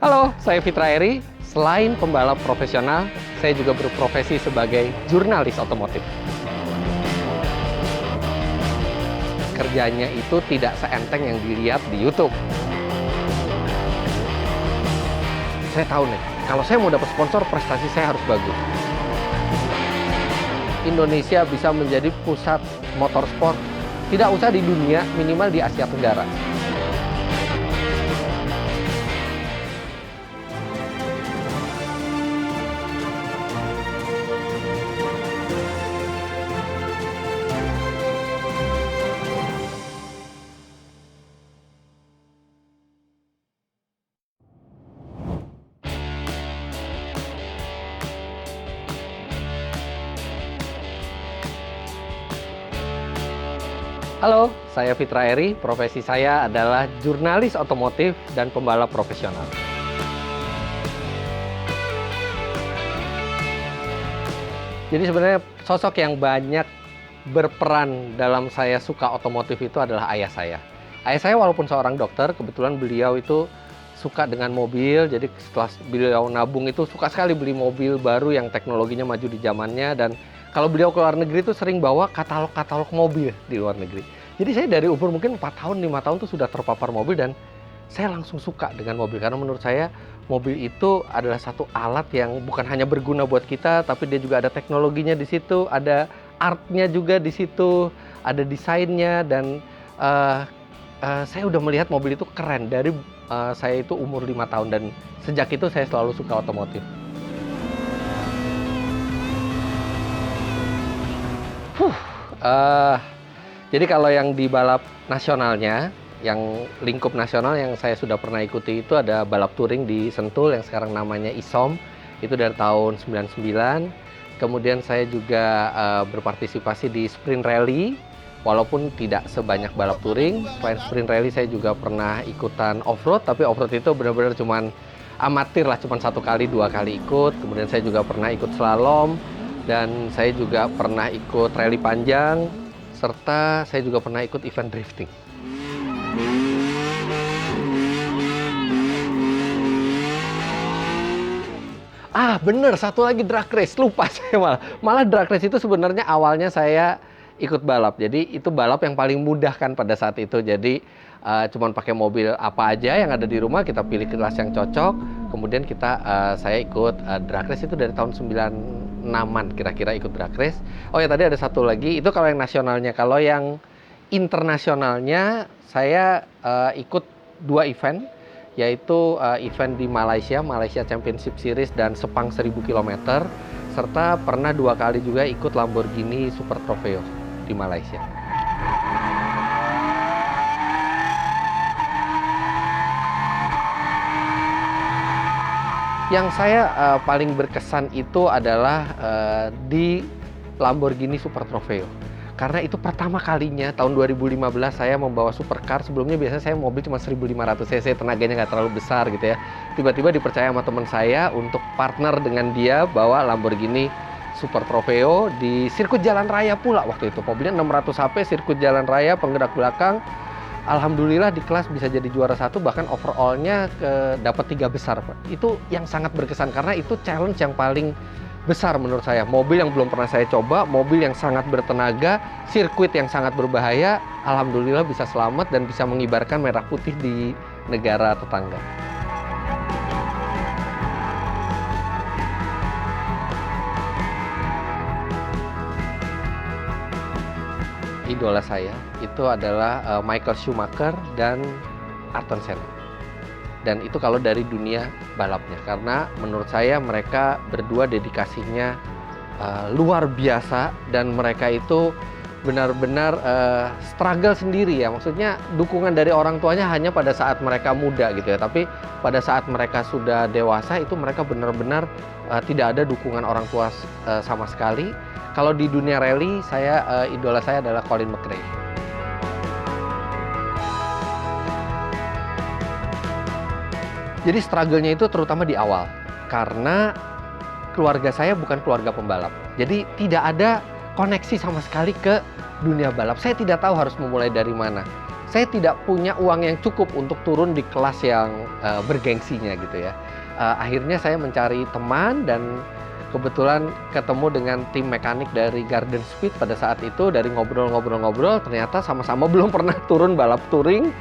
Halo, saya Fitra Eri. Selain pembalap profesional, saya juga berprofesi sebagai jurnalis otomotif. Kerjanya itu tidak seenteng yang dilihat di YouTube. Saya tahu nih, kalau saya mau dapat sponsor, prestasi saya harus bagus. Indonesia bisa menjadi pusat motorsport, tidak usah di dunia, minimal di Asia Tenggara. Halo, saya Fitra Eri. Profesi saya adalah jurnalis otomotif dan pembalap profesional. Jadi sebenarnya sosok yang banyak berperan dalam saya suka otomotif itu adalah ayah saya. Ayah saya walaupun seorang dokter, kebetulan beliau itu suka dengan mobil. Jadi setelah beliau nabung itu suka sekali beli mobil baru yang teknologinya maju di zamannya. Dan kalau beliau ke luar negeri itu sering bawa katalog-katalog mobil di luar negeri. Jadi saya dari umur mungkin 4 tahun, 5 tahun tuh sudah terpapar mobil dan saya langsung suka dengan mobil. Karena menurut saya mobil itu adalah satu alat yang bukan hanya berguna buat kita, tapi dia juga ada teknologinya di situ, ada artnya juga di situ, ada desainnya. Dan saya udah melihat mobil itu keren dari saya itu umur 5 tahun dan sejak itu saya selalu suka otomotif. Jadi kalau yang di balap nasionalnya, yang lingkup nasional yang saya sudah pernah ikuti itu ada balap touring di Sentul yang sekarang namanya ISOM, itu dari tahun 99. Kemudian saya juga berpartisipasi di sprint rally, walaupun tidak sebanyak balap touring. Selain sprint rally saya juga pernah ikutan off-road, tapi off-road itu benar-benar cuman amatir lah, cuman 1 kali 2 kali ikut. Kemudian saya juga pernah ikut slalom, dan saya juga pernah ikut rally panjang, serta saya juga pernah ikut event drifting. Bener, satu lagi drag race, lupa saya malah. Malah drag race itu sebenarnya awalnya saya ikut balap. Jadi itu balap yang paling mudah kan pada saat itu. Jadi cuman pakai mobil apa aja yang ada di rumah, kita pilih kelas yang cocok. Kemudian saya ikut drag race itu dari tahun 96-an kira-kira ikut drag race. Oh ya, tadi ada satu lagi, itu kalau yang nasionalnya. Kalau yang internasionalnya saya ikut 2 event, yaitu event di Malaysia Championship Series dan Sepang 1000 km, serta pernah 2 kali juga ikut Lamborghini Super Trofeo di Malaysia. Yang saya paling berkesan itu adalah di Lamborghini Super Trofeo. Karena itu pertama kalinya tahun 2015 saya membawa supercar. Sebelumnya biasanya saya mobil cuma 1500 cc, tenaganya nggak terlalu besar gitu ya. Tiba-tiba dipercaya sama teman saya untuk partner dengan dia bawa Lamborghini Super Trofeo di sirkuit jalan raya pula waktu itu. Mobilnya 600 HP, sirkuit jalan raya, penggerak belakang. Alhamdulillah di kelas bisa jadi juara 1, bahkan overallnya dapat 3 besar, Pak. Itu yang sangat berkesan karena itu challenge yang paling besar menurut saya. Mobil yang belum pernah saya coba, mobil yang sangat bertenaga, sirkuit yang sangat berbahaya. Alhamdulillah bisa selamat dan bisa mengibarkan merah putih di negara tetangga. Idola saya itu adalah Michael Schumacher dan Ayrton Senna. Dan itu kalau dari dunia balapnya, karena menurut saya mereka berdua dedikasinya luar biasa, dan mereka itu benar-benar struggle sendiri ya. Maksudnya dukungan dari orang tuanya hanya pada saat mereka muda gitu ya, tapi pada saat mereka sudah dewasa itu mereka benar-benar tidak ada dukungan orang tua sama sekali. Kalau di dunia rally, idola saya adalah Colin McRae. Jadi struggle-nya itu terutama di awal, karena keluarga saya bukan keluarga pembalap. Jadi tidak ada koneksi sama sekali ke dunia balap. Saya tidak tahu harus memulai dari mana. saya tidak punya uang yang cukup untuk turun di kelas yang bergengsinya gitu ya. Akhirnya saya mencari teman dan kebetulan ketemu dengan tim mekanik dari Garden Speed pada saat itu. Dari ngobrol-ngobrol ternyata sama-sama belum pernah turun balap touring.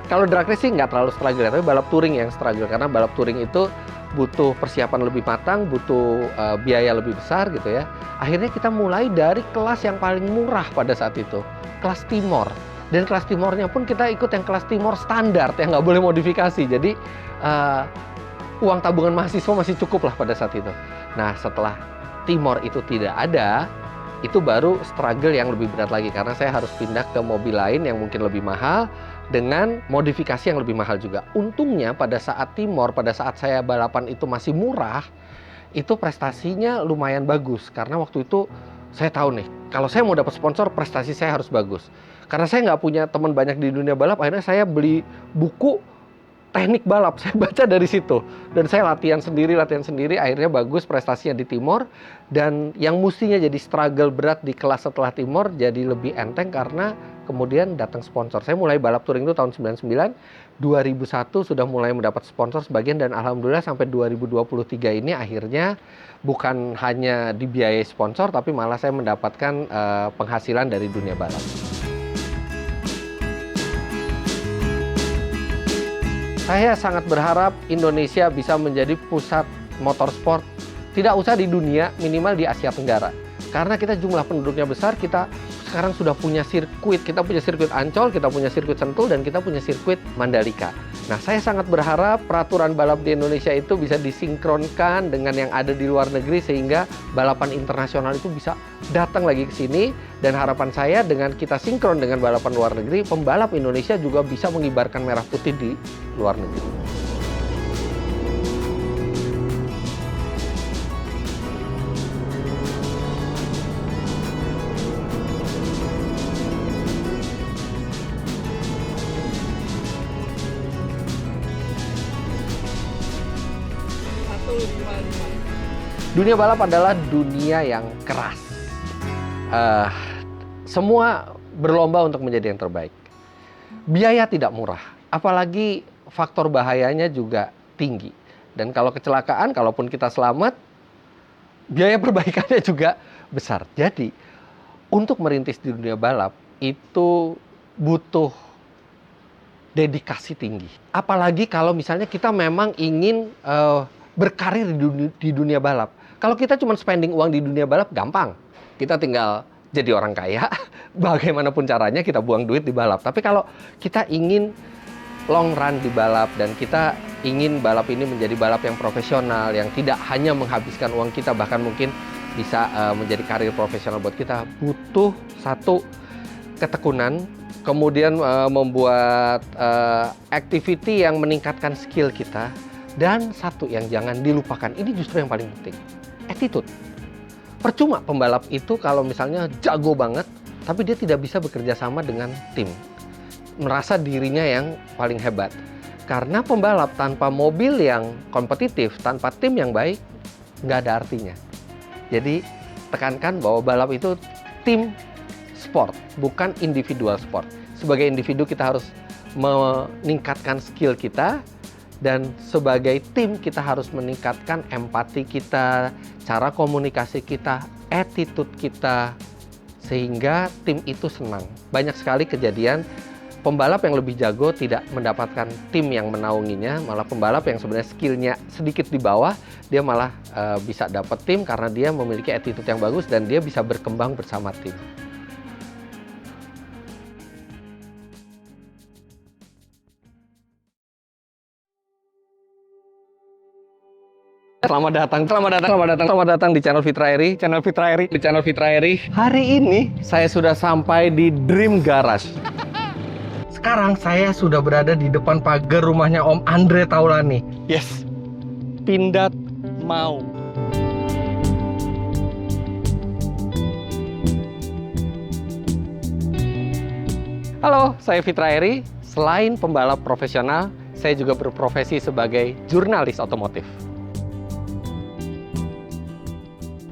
Kalau drag racing nggak terlalu struggle, tapi balap touring yang struggle karena balap touring itu butuh persiapan lebih matang, butuh biaya lebih besar gitu ya. Akhirnya kita mulai dari kelas yang paling murah pada saat itu, kelas Timor. Dan kelas Timornya pun kita ikut yang kelas Timor standar, yang nggak boleh modifikasi. Jadi uang tabungan mahasiswa masih cukup lah pada saat itu. Nah, setelah Timor itu tidak ada, itu baru struggle yang lebih berat lagi. Karena saya harus pindah ke mobil lain yang mungkin lebih mahal, dengan modifikasi yang lebih mahal juga. Untungnya pada saat Timor, pada saat saya balapan itu masih murah, itu prestasinya lumayan bagus. Karena waktu itu saya tahu nih, kalau saya mau dapat sponsor, prestasi saya harus bagus. Karena saya nggak punya teman banyak di dunia balap, akhirnya saya beli buku teknik balap, saya baca dari situ. Dan saya latihan sendiri, akhirnya bagus prestasinya di Timor. Dan yang mestinya jadi struggle berat di kelas setelah Timor, jadi lebih enteng karena kemudian datang sponsor. Saya mulai balap touring itu tahun 99, 2001 sudah mulai mendapat sponsor sebagian, dan alhamdulillah sampai 2023 ini akhirnya bukan hanya dibiayai sponsor, tapi malah saya mendapatkan penghasilan dari dunia balap. Saya sangat berharap Indonesia bisa menjadi pusat motorsport, tidak usah di dunia, minimal di Asia Tenggara. Karena kita jumlah penduduknya besar, kita sekarang sudah punya sirkuit. Kita punya sirkuit Ancol, kita punya sirkuit Sentul, dan kita punya sirkuit Mandalika. Nah, saya sangat berharap peraturan balap di Indonesia itu bisa disinkronkan dengan yang ada di luar negeri, sehingga balapan internasional itu bisa datang lagi ke sini. Dan harapan saya dengan kita sinkron dengan balapan luar negeri, pembalap Indonesia juga bisa mengibarkan merah putih di luar negeri. Dunia balap adalah dunia yang keras. Semua berlomba untuk menjadi yang terbaik. Biaya tidak murah, apalagi faktor bahayanya juga tinggi. Dan kalau kecelakaan, kalaupun kita selamat, biaya perbaikannya juga besar. Jadi, untuk merintis di dunia balap, itu butuh dedikasi tinggi. Apalagi kalau misalnya kita memang ingin berkarir di dunia balap. Kalau kita cuma spending uang di dunia balap, gampang. Kita tinggal jadi orang kaya, bagaimanapun caranya kita buang duit di balap. Tapi kalau kita ingin long run di balap, dan kita ingin balap ini menjadi balap yang profesional, yang tidak hanya menghabiskan uang kita, bahkan mungkin bisa menjadi karir profesional buat kita, butuh satu ketekunan, kemudian membuat activity yang meningkatkan skill kita, dan satu yang jangan dilupakan, ini justru yang paling penting, attitude. Percuma pembalap itu kalau misalnya jago banget, tapi dia tidak bisa bekerja sama dengan tim. Merasa dirinya yang paling hebat. Karena pembalap tanpa mobil yang kompetitif, tanpa tim yang baik, nggak ada artinya. Jadi tekankan bahwa balap itu tim sport, bukan individual sport. Sebagai individu kita harus meningkatkan skill kita, dan sebagai tim kita harus meningkatkan empati kita, cara komunikasi kita, attitude kita, sehingga tim itu senang. Banyak sekali kejadian pembalap yang lebih jago tidak mendapatkan tim yang menaunginya, malah pembalap yang sebenarnya skillnya sedikit di bawah, dia malah bisa dapat tim karena dia memiliki attitude yang bagus dan dia bisa berkembang bersama tim. Selamat datang di channel Fitra Eri. Hari ini saya sudah sampai di Dream Garage. Sekarang saya sudah berada di depan pagar rumahnya Om Andre Taulani. Yes, Pindad mau. Halo, saya Fitra Eri. Selain pembalap profesional, saya juga berprofesi sebagai jurnalis otomotif.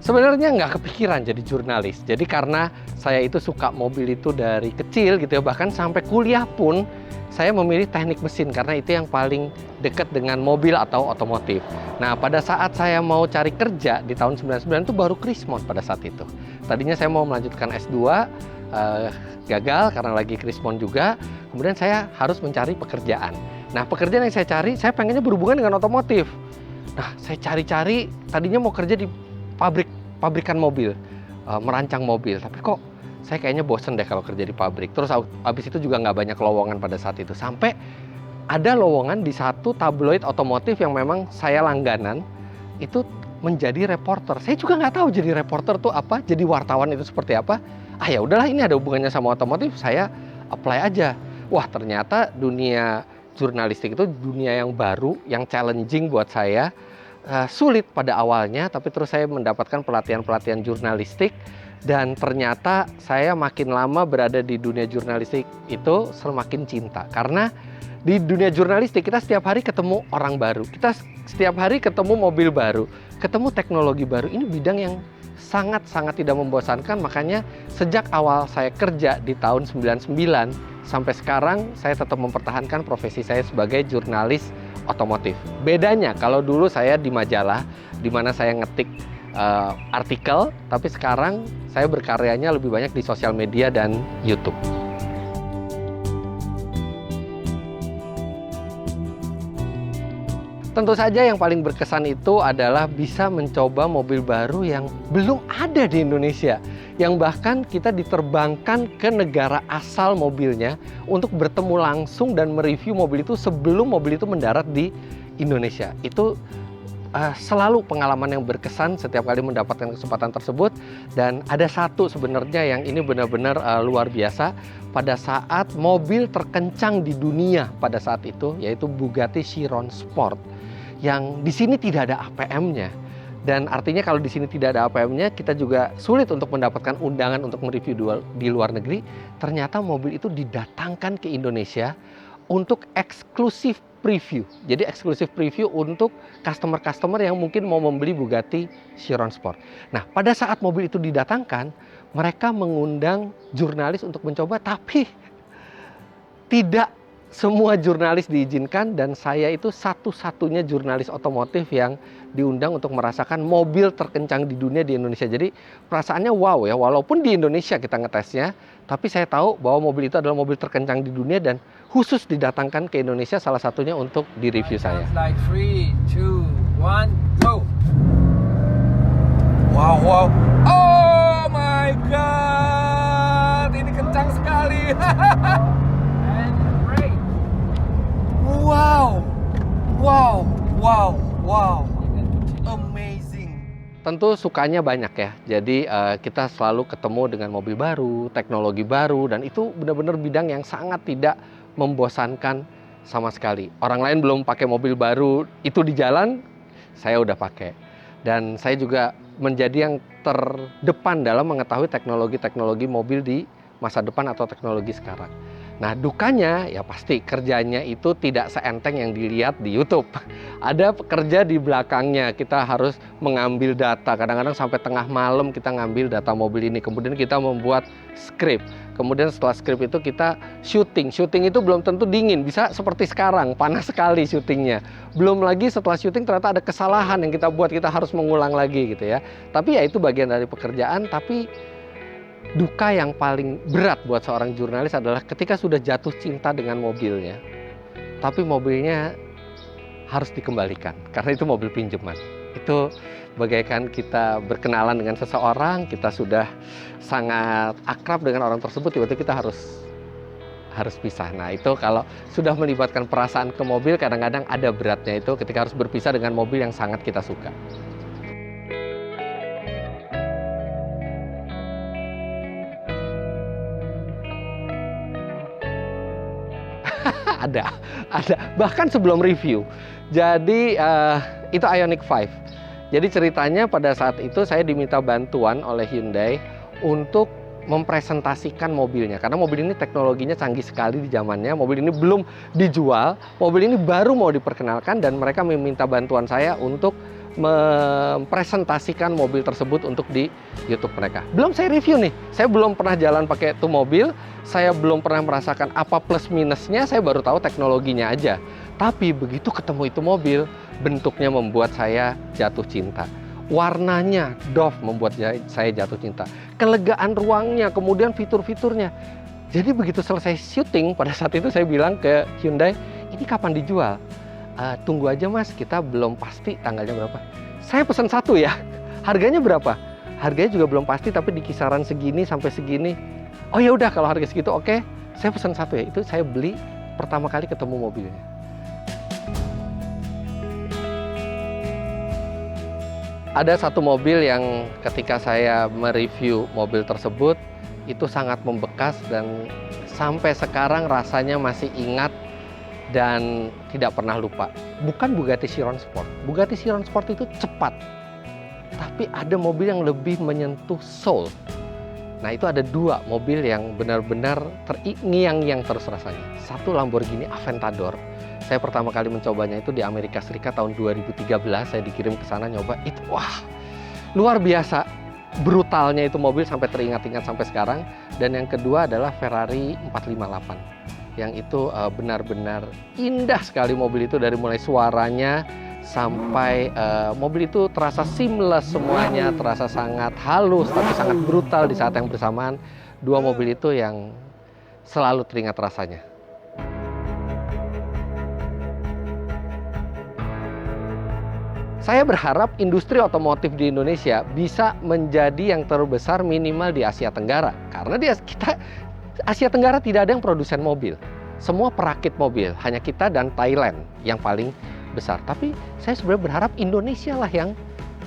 Sebenarnya nggak kepikiran jadi jurnalis. Jadi karena saya itu suka mobil itu dari kecil gitu ya, bahkan sampai kuliah pun saya memilih teknik mesin karena itu yang paling dekat dengan mobil atau otomotif. Nah, pada saat saya mau cari kerja di tahun 99 itu baru krismon pada saat itu. Tadinya saya mau melanjutkan S2, gagal karena lagi krismon juga. Kemudian saya harus mencari pekerjaan. Nah, pekerjaan yang saya cari, saya pengennya berhubungan dengan otomotif. Nah, saya cari-cari, tadinya mau kerja di pabrikan mobil, merancang mobil. Tapi kok saya kayaknya bosen deh kalau kerja di pabrik. Terus abis itu juga nggak banyak lowongan pada saat itu. Sampai ada lowongan di satu tabloid otomotif yang memang saya langganan, itu menjadi reporter. Saya juga nggak tahu jadi reporter tuh apa, jadi wartawan itu seperti apa. Ah ya udahlah, ini ada hubungannya sama otomotif, saya apply aja. Wah, ternyata dunia jurnalistik itu dunia yang baru, yang challenging buat saya. Sulit pada awalnya, tapi terus saya mendapatkan pelatihan-pelatihan jurnalistik. Dan ternyata saya makin lama berada di dunia jurnalistik itu semakin cinta. Karena di dunia jurnalistik kita setiap hari ketemu orang baru. Kita setiap hari ketemu mobil baru, ketemu teknologi baru. Ini bidang yang sangat-sangat tidak membosankan. Makanya sejak awal saya kerja di tahun 99 sampai sekarang saya tetap mempertahankan profesi saya sebagai jurnalis otomotif. Bedanya kalau dulu saya di majalah, di mana saya ngetik artikel, tapi sekarang saya berkaryanya lebih banyak di sosial media dan YouTube. Tentu saja yang paling berkesan itu adalah bisa mencoba mobil baru yang belum ada di Indonesia, yang bahkan kita diterbangkan ke negara asal mobilnya untuk bertemu langsung dan mereview mobil itu sebelum mobil itu mendarat di Indonesia. Itu selalu pengalaman yang berkesan setiap kali mendapatkan kesempatan tersebut. Dan ada satu sebenarnya yang ini benar-benar luar biasa. Pada saat mobil terkencang di dunia pada saat itu, yaitu Bugatti Chiron Sport, yang di sini tidak ada APM-nya. Dan artinya kalau di sini tidak ada APM-nya, kita juga sulit untuk mendapatkan undangan untuk mereview di luar negeri. Ternyata mobil itu didatangkan ke Indonesia untuk eksklusif preview. Jadi eksklusif preview untuk customer-customer yang mungkin mau membeli Bugatti Chiron Sport. Nah, pada saat mobil itu didatangkan, mereka mengundang jurnalis untuk mencoba, tapi tidak semua jurnalis diizinkan, dan saya itu satu-satunya jurnalis otomotif yang diundang untuk merasakan mobil terkencang di dunia di Indonesia. Jadi perasaannya wow ya, walaupun di Indonesia kita ngetesnya, tapi saya tahu bahwa mobil itu adalah mobil terkencang di dunia dan khusus didatangkan ke Indonesia, salah satunya untuk di-review saya. Like 3, 2, 1, go! Wow, wow. Oh my God! Ini kencang sekali. And brake. Wow! Wow! Wow! Wow! Amazing! Tentu sukanya banyak ya, jadi kita selalu ketemu dengan mobil baru, teknologi baru, dan itu benar-benar bidang yang sangat tidak membosankan sama sekali. Orang lain belum pakai mobil baru itu di jalan, saya udah pakai. Dan saya juga menjadi yang terdepan dalam mengetahui teknologi-teknologi mobil di masa depan atau teknologi sekarang. Nah, dukanya ya pasti kerjanya itu tidak seenteng yang dilihat di YouTube. Ada pekerja di belakangnya, kita harus mengambil data. Kadang-kadang sampai tengah malam kita ngambil data mobil ini. Kemudian kita membuat skrip. Kemudian setelah skrip itu kita syuting. Syuting itu belum tentu dingin, bisa seperti sekarang, panas sekali syutingnya. Belum lagi setelah syuting ternyata ada kesalahan yang kita buat, kita harus mengulang lagi gitu ya. Tapi ya itu bagian dari pekerjaan, tapi duka yang paling berat buat seorang jurnalis adalah ketika sudah jatuh cinta dengan mobilnya, tapi mobilnya harus dikembalikan karena itu mobil pinjaman. Itu bagaikan kita berkenalan dengan seseorang, kita sudah sangat akrab dengan orang tersebut, tiba-tiba kita harus pisah. Nah, itu kalau sudah melibatkan perasaan ke mobil, kadang-kadang ada beratnya itu ketika harus berpisah dengan mobil yang sangat kita suka. Ada. Bahkan sebelum review. Jadi itu Ioniq 5. Jadi ceritanya pada saat itu saya diminta bantuan oleh Hyundai untuk mempresentasikan mobilnya. Karena mobil ini teknologinya canggih sekali di zamannya. Mobil ini belum dijual. Mobil ini baru mau diperkenalkan dan mereka meminta bantuan saya untuk mempresentasikan mobil tersebut untuk di YouTube mereka. Belum saya review nih, saya belum pernah jalan pakai itu mobil, saya belum pernah merasakan apa plus minusnya, saya baru tahu teknologinya aja. Tapi begitu ketemu itu mobil, bentuknya membuat saya jatuh cinta. Warnanya Dove membuat saya jatuh cinta. Kelegaan ruangnya, kemudian fitur-fiturnya. Jadi begitu selesai syuting, pada saat itu saya bilang ke Hyundai, ini kapan dijual? Tunggu aja mas, kita belum pasti tanggalnya berapa. Saya pesan satu ya, harganya berapa? Harganya juga belum pasti, tapi di kisaran segini sampai segini. Oh ya udah, kalau harga segitu oke, saya pesan satu ya. Itu saya beli pertama kali ketemu mobilnya. Ada satu mobil yang ketika saya mereview mobil tersebut, itu sangat membekas dan sampai sekarang rasanya masih ingat dan tidak pernah lupa. Bukan Bugatti Chiron Sport. Bugatti Chiron Sport itu cepat. Tapi ada mobil yang lebih menyentuh soul. Nah, itu ada dua mobil yang benar-benar terngiang-ngiang terus rasanya. Satu Lamborghini Aventador. Saya pertama kali mencobanya itu di Amerika Serikat tahun 2013. Saya dikirim ke sana nyoba. Itu wah, luar biasa. Brutalnya itu mobil sampai teringat-ingat sampai sekarang. Dan yang kedua adalah Ferrari 458. Yang itu benar-benar indah sekali mobil itu, dari mulai suaranya sampai mobil itu terasa seamless semuanya, terasa sangat halus tapi sangat brutal di saat yang bersamaan. Dua mobil itu yang selalu teringat rasanya. Saya berharap industri otomotif di Indonesia bisa menjadi yang terbesar minimal di Asia Tenggara. Karena Asia Tenggara tidak ada yang produsen mobil. Semua perakit mobil, hanya kita dan Thailand yang paling besar. Tapi saya sebenarnya berharap Indonesia lah yang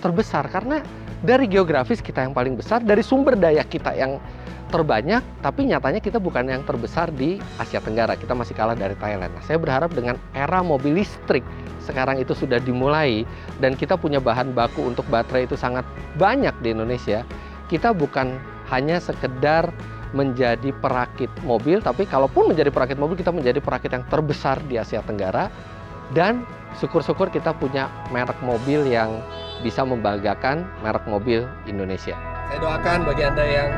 terbesar. Karena dari geografis kita yang paling besar, dari sumber daya kita yang terbanyak, tapi nyatanya kita bukan yang terbesar di Asia Tenggara. Kita masih kalah dari Thailand. Nah, saya berharap dengan era mobil listrik sekarang itu sudah dimulai dan kita punya bahan baku untuk baterai itu sangat banyak di Indonesia. Kita bukan hanya sekedar menjadi perakit mobil, tapi kalaupun menjadi perakit mobil, kita menjadi perakit yang terbesar di Asia Tenggara. Dan syukur-syukur kita punya merek mobil yang bisa membanggakan merek mobil Indonesia. Saya doakan bagi Anda yang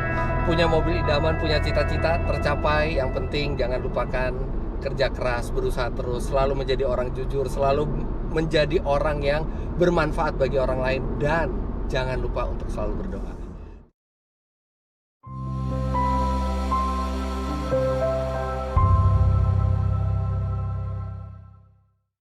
punya mobil idaman, punya cita-cita tercapai. Yang penting jangan lupakan kerja keras, berusaha terus, selalu menjadi orang jujur, selalu menjadi orang yang bermanfaat bagi orang lain, dan jangan lupa untuk selalu berdoa.